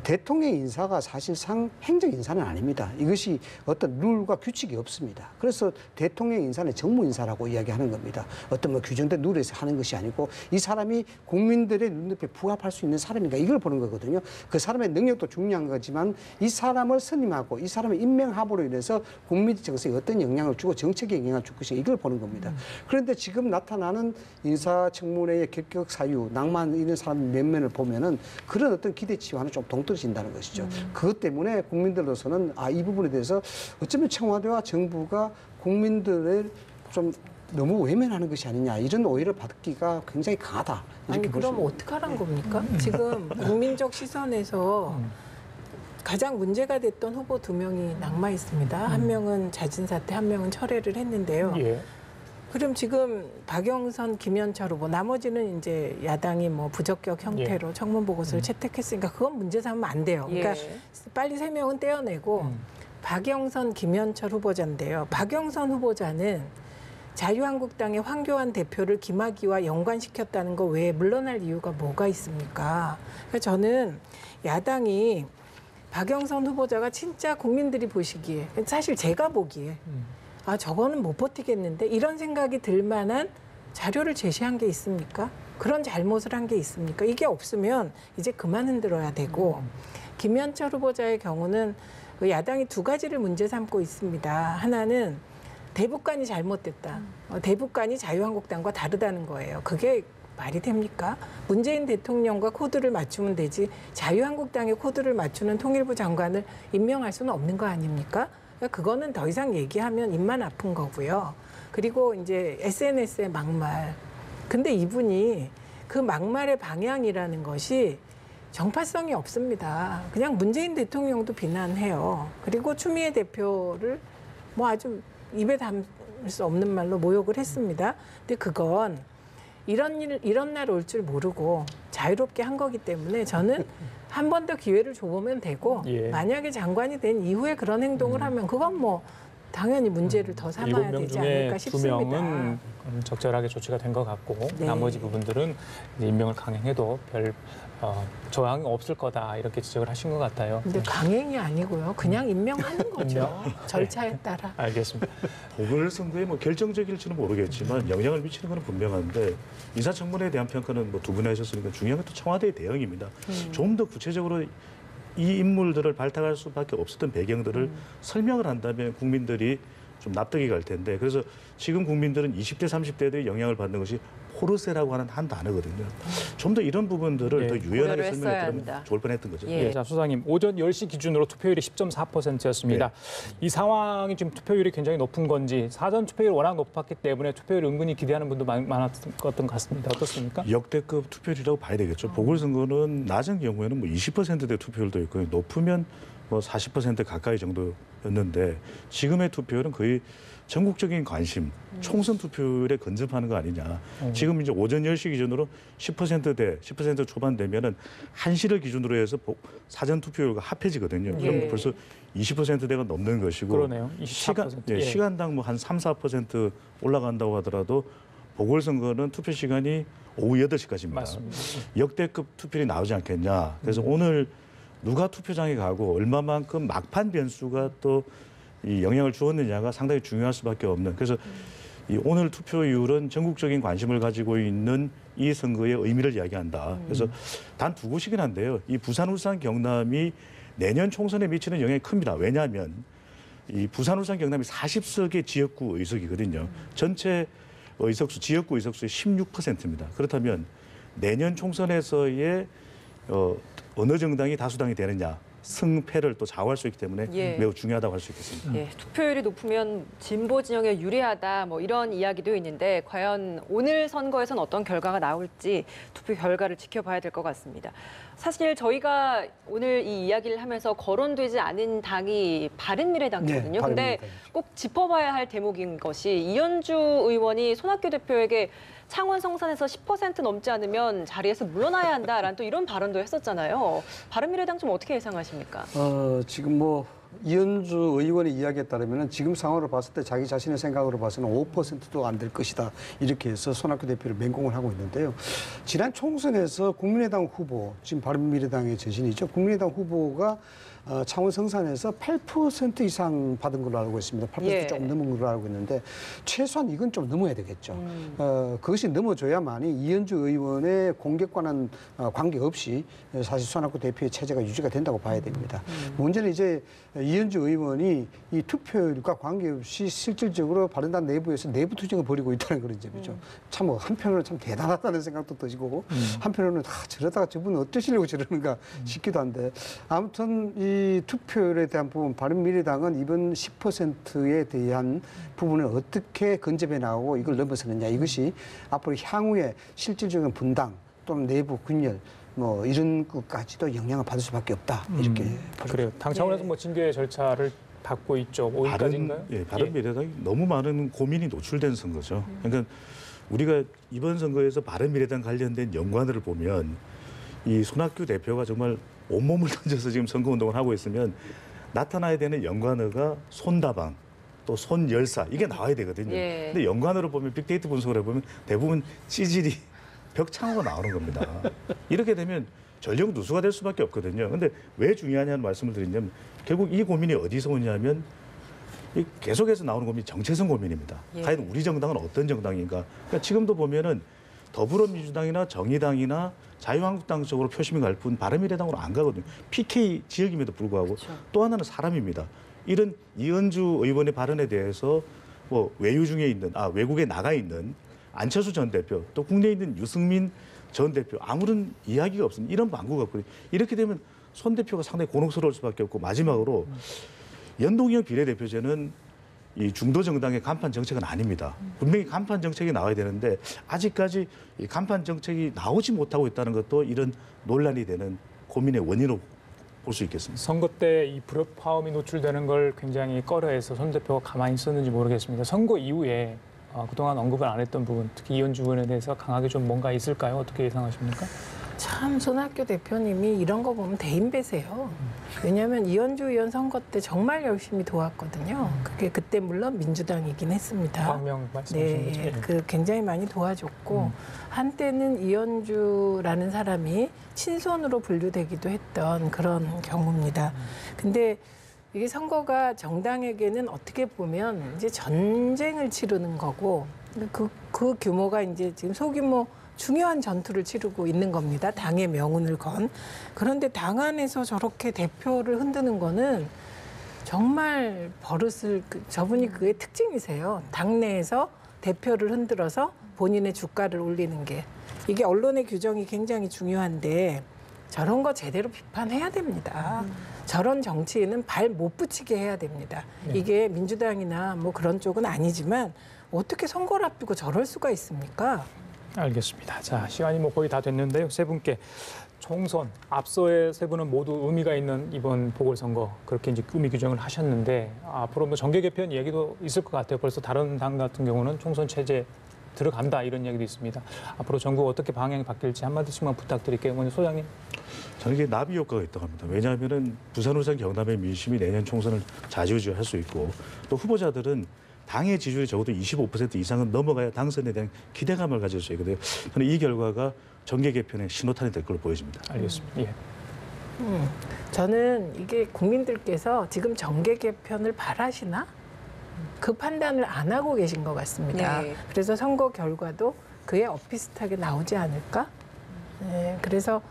S4: 대통령 인사가 사실상 행정 인사는 아닙니다. 이것이 어떤 룰과 규칙이 없습니다. 그래서 대통령 인사는 정무 인사라고 이야기하는 겁니다. 어떤 뭐 규정된 룰에서 하는 것이 아니고 이 사람이 국민들 국민들의 눈높이에 부합할 수 있는 사람인가 이걸 보는 거거든요. 그 사람의 능력도 중요한 거지만 이 사람을 선임하고 이 사람의 임명함으로 인해서 국민 정서에 어떤 영향을 주고 정책에 영향을 줄 것인가 이걸 보는 겁니다. 그런데 지금 나타나는 인사청문회의 결격 사유, 낭만 이런 사람 면면을 보면은 그런 어떤 기대치와는 좀 동떨어진다는 것이죠. 그것 때문에 국민들로서는 이 부분에 대해서 어쩌면 청와대와 정부가 국민들을 좀 너무 외면하는 것이 아니냐 이런 오해를 받기가 굉장히 강하다.
S3: 아니 그럼 어떡하란 겁니까? 지금 국민적 시선에서 가장 문제가 됐던 후보 2명이 낙마 있습니다. 한 명은 자진 사퇴, 한 명은 철회를 했는데요.
S1: 예.
S3: 그럼 지금 박영선, 김현철 후보 나머지는 이제 야당이 뭐 부적격 형태로 청문 보고서를 채택했으니까 그건 문제 삼으면 안 돼요. 그러니까 빨리 3명은 떼어내고 박영선, 김현철 후보자인데요. 박영선 후보자는 자유한국당의 황교안 대표를 김학의와 연관시켰다는 거 외에 물러날 이유가 뭐가 있습니까? 그러니까 저는 야당이 박영선 후보자가 진짜 국민들이 보시기에 사실 제가 보기에 저거는 못 버티겠는데 이런 생각이 들 만한 자료를 제시한 게 있습니까? 그런 잘못을 한 게 있습니까? 이게 없으면 이제 그만 흔들어야 되고 김현철 후보자의 경우는 야당이 2가지를 문제 삼고 있습니다. 하나는 대북관이 잘못됐다. 대북관이 자유한국당과 다르다는 거예요. 그게 말이 됩니까? 문재인 대통령과 코드를 맞추면 되지 자유한국당의 코드를 맞추는 통일부 장관을 임명할 수는 없는 거 아닙니까? 그러니까 그거는 더 이상 얘기하면 입만 아픈 거고요. 그리고 이제 SNS의 막말. 근데 이분이 그 막말의 방향이라는 것이 정파성이 없습니다. 그냥 문재인 대통령도 비난해요. 그리고 추미애 대표를 뭐 아주 입에 담을 수 없는 말로 모욕을 했습니다. 근데 그건 이런 날 올 줄 모르고 자유롭게 한 거기 때문에 저는 한 번 더 기회를 줘보면 되고 만약에 장관이 된 이후에 그런 행동을 하면 그건 뭐 당연히 문제를 더 삼아야 되지 않을까 싶습니다.
S1: 2명은 적절하게 조치가 된 것 같고 나머지 부분들은 이제 임명을 강행해도 별 저항이 없을 거다 이렇게 지적을 하신 것 같아요.
S3: 근데 강행이 아니고요. 그냥 임명하는 거죠. 절차에 따라.
S1: 알겠습니다.
S5: 보궐선거에 뭐 결정적일지는 모르겠지만 영향을 미치는 건 분명한데 인사청문회에 대한 평가는 뭐 2분 하셨으니까 중요한 건 또 청와대의 대응입니다. 좀 더 구체적으로 이 인물들을 발탁할 수밖에 없었던 배경들을 설명을 한다면 국민들이 좀 납득이 갈 텐데 그래서 지금 국민들은 20대, 30대들이 영향을 받는 것이 포르쉐라고 하는 한 단어거든요. 좀 더 이런 부분들을 더 유연하게 설명했다면 좋을 뻔했던 거죠.
S1: 자, 수사님 오전 10시 기준으로 투표율이 10.4%였습니다. 이 상황이 지금 투표율이 굉장히 높은 건지 사전 투표율이 워낙 높았기 때문에 투표율 은근히 기대하는 분도 많았던 것 같습니다. 어떻습니까?
S5: 역대급 투표율이라고 봐야 되겠죠. 보궐선거는 낮은 경우에는 뭐 20%대 투표율도 있고 높으면 뭐 40% 가까이 정도였는데 지금의 투표율은 거의 전국적인 관심, 총선 투표율에 근접하는 거 아니냐. 지금 이제 오전 10시 기준으로 10%대, 10% 초반 되면은 1시를 기준으로 해서 사전 투표율과 합해지거든요. 그럼 벌써 20%대가 넘는 것이고
S1: 그러네요. 24%.
S5: 시간당 뭐 한 3, 4% 올라간다고 하더라도 보궐선거는 투표 시간이 오후 8시까지입니다.
S1: 맞습니다.
S5: 역대급 투표율이 나오지 않겠냐. 그래서 오늘 누가 투표장에 가고 얼마만큼 막판 변수가 또 이 영향을 주었느냐가 상당히 중요할 수밖에 없는. 그래서 이 오늘 투표율은 전국적인 관심을 가지고 있는 이 선거의 의미를 이야기한다. 그래서 단 2곳이긴 한데요. 이 부산, 울산, 경남이 내년 총선에 미치는 영향이 큽니다. 왜냐하면 이 부산, 울산, 경남이 40석의 지역구 의석이거든요. 전체 의석수, 지역구 의석수의 16%입니다. 그렇다면 내년 총선에서의 어느 정당이 다수당이 되느냐. 승패를 또 좌우할 수 있기 때문에 매우 중요하다고 할 수 있겠습니다.
S2: 투표율이 높으면 진보 진영에 유리하다 뭐 이런 이야기도 있는데 과연 오늘 선거에선 어떤 결과가 나올지 투표 결과를 지켜봐야 될 것 같습니다. 사실 저희가 오늘 이 이야기를 하면서 거론되지 않은 당이 바른미래당이거든요. 근데 꼭 짚어봐야 할 대목인 것이 이현주 의원이 손학규 대표에게 창원 성산에서 10% 넘지 않으면 자리에서 물러나야 한다라는 또 이런 발언도 했었잖아요. 바른미래당 좀 어떻게 예상하십니까?
S4: 지금 뭐 이현주 의원의 이야기에 따르면 지금 상황으로 봤을 때 자기 자신의 생각으로 봐서는 5%도 안 될 것이다. 이렇게 해서 손학규 대표를 맹공을 하고 있는데요. 지난 총선에서 국민의당 후보, 지금 바른미래당의 재신이죠. 국민의당 후보가 창원 성산에서 8% 이상 받은 걸로 알고 있습니다. 8%
S2: 예.
S4: 조금 넘은 걸로 알고 있는데 최소한 이건 좀 넘어야 되겠죠. 그것이 넘어줘야만이 이현주 의원의 공격과는 관계없이 사실 손학규 대표의 체제가 유지가 된다고 봐야 됩니다. 문제는 이제 이현주 의원이 이 투표율과 관계없이 실질적으로 바른당 내부에서 내부 투쟁을 벌이고 있다는 그런 점이죠. 참 한편으로는 참 대단하다는 생각도 드시고 한편으로는 저러다가 저분은 어쩌시려고 저러는가 싶기도 한데 아무튼 이 투표율에 대한 부분 바른미래당은 이번 10%에 대한 부분을 어떻게 근접해 나가고 이걸 넘어서느냐 이것이 앞으로 향후에 실질적인 분당 또는 내부 분열 뭐 이런 것까지도 영향을 받을 수밖에 없다 이렇게
S1: 그래요. 당 차원에서 뭐 징계 절차를 받고 있죠. 5일까지인가요?
S5: 바른미래당이 너무 많은 고민이 노출된 선거죠. 그러니까 우리가 이번 선거에서 바른미래당 관련된 연관을 보면 이 손학규 대표가 정말 온몸을 던져서 지금 선거운동을 하고 있으면 나타나야 되는 연관어가 손다방 또 손열사 이게 나와야 되거든요.
S2: 예.
S5: 근데 연관어를 보면 빅데이터 분석을 해보면 대부분 찌질이 벽창으로 나오는 겁니다. 이렇게 되면 전력 누수가 될 수밖에 없거든요. 근데 왜 중요하냐는 말씀을 드리냐면 결국 이 고민이 어디서 오냐면 이 계속해서 나오는 고민이 정체성 고민입니다.
S2: 예.
S5: 과연 우리 정당은 어떤 정당인가? 그러니까 지금도 보면은 더불어민주당이나 정의당이나 자유한국당 쪽으로 표심이 갈 뿐 바른미래당으로 안 가거든요. PK 지역임에도 불구하고
S2: 그렇죠.
S5: 또 하나는 사람입니다. 이런 이현주 의원의 발언에 대해서 뭐 외유 중에 있는 외국에 나가 있는 안철수 전 대표 또 국내에 있는 유승민 전 대표 아무런 이야기가 없습니다. 이런 망구가 없거든요. 이렇게 되면 손 대표가 상당히 곤혹스러울 수밖에 없고 마지막으로 연동형 비례대표제는 이 중도 정당의 간판 정책은 아닙니다. 분명히 간판 정책이 나와야 되는데 아직까지 이 간판 정책이 나오지 못하고 있다는 것도 이런 논란이 되는 고민의 원인으로 볼 수 있겠습니다.
S1: 선거 때 이 불협화음이 노출되는 걸 굉장히 꺼려해서 손 대표가 가만히 있었는지 모르겠습니다. 선거 이후에 그동안 언급을 안 했던 부분, 특히 이현주 의원에 대해서 강하게 좀 뭔가 있을까요? 어떻게 예상하십니까?
S3: 참 손학규 대표님이 이런 거 보면 대인배세요. 왜냐하면 이현주 의원 선거 때 정말 열심히 도왔거든요. 그게 그때 물론 민주당이긴 했습니다.
S1: 광명 말씀하신 거죠.
S3: 네, 그 굉장히 많이 도와줬고 한때는 이현주라는 사람이 친손으로 분류되기도 했던 그런 경우입니다. 근데 이게 선거가 정당에게는 어떻게 보면 이제 전쟁을 치르는 거고 그 규모가 이제 지금 소규모 중요한 전투를 치르고 있는 겁니다. 당의 명운을 건. 그런데 당 안에서 저렇게 대표를 흔드는 거는 정말 버릇을 저분이 그게 특징이세요. 당내에서 대표를 흔들어서 본인의 주가를 올리는 게. 이게 언론의 규정이 굉장히 중요한데 저런 거 제대로 비판해야 됩니다. 저런 정치인은 발 못 붙이게 해야 됩니다. 이게 민주당이나 뭐 그런 쪽은 아니지만 어떻게 선거를 앞두고 저럴 수가 있습니까?
S1: 알겠습니다. 자, 시간이 뭐 거의 다 됐는데요. 세 분께 총선, 앞서의 세 분은 모두 의미가 있는 이번 보궐선거 그렇게 이제 의미 규정을 하셨는데 앞으로 뭐 정계 개편 이야기도 있을 것 같아요. 벌써 다른 당 같은 경우는 총선 체제 들어간다 이런 이야기도 있습니다. 앞으로 전국 어떻게 방향이 바뀔지 한마디씩만 부탁드릴게요. 먼저 소장님.
S5: 저는 이게 나비 효과가 있다고 합니다. 왜냐하면은 부산, 울산, 경남의 민심이 내년 총선을 좌지우지할 수 있고 또 후보자들은 당의 지지율이 적어도 25% 이상은 넘어가야 당선에 대한 기대감을 가질 수 있거든요. 저는 이 결과가 정계 개편의 신호탄이 될 걸로 보여집니다.
S1: 알겠습니다. 예.
S3: 저는 이게 국민들께서 지금 정계 개편을 바라시나? 그 판단을 안 하고 계신 것 같습니다.
S2: 네.
S3: 그래서 선거 결과도 그에 엇비슷하게 나오지 않을까? 네, 그래서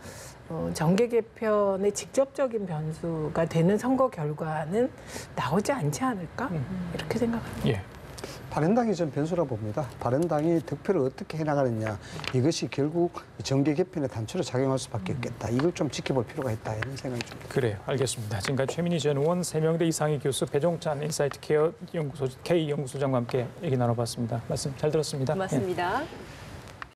S3: 정계 개편의 직접적인 변수가 되는 선거 결과는 나오지 않지 않을까? 이렇게 생각합니다.
S1: 예.
S4: 바른당이 전 변수라고 봅니다. 바른당이 득표를 어떻게 해나가느냐 이것이 결국 정계 개편의 단초로 작용할 수밖에 없겠다. 이걸 좀 지켜볼 필요가 있다 이런 생각이 듭니다.
S1: 그래요. 알겠습니다. 지금까지 최민희 전 의원, 세명대 이상희 교수, 배종찬 인사이트 케어 연구소 K연구소장과 함께 얘기 나눠봤습니다. 말씀 잘 들었습니다.
S2: 고맙습니다.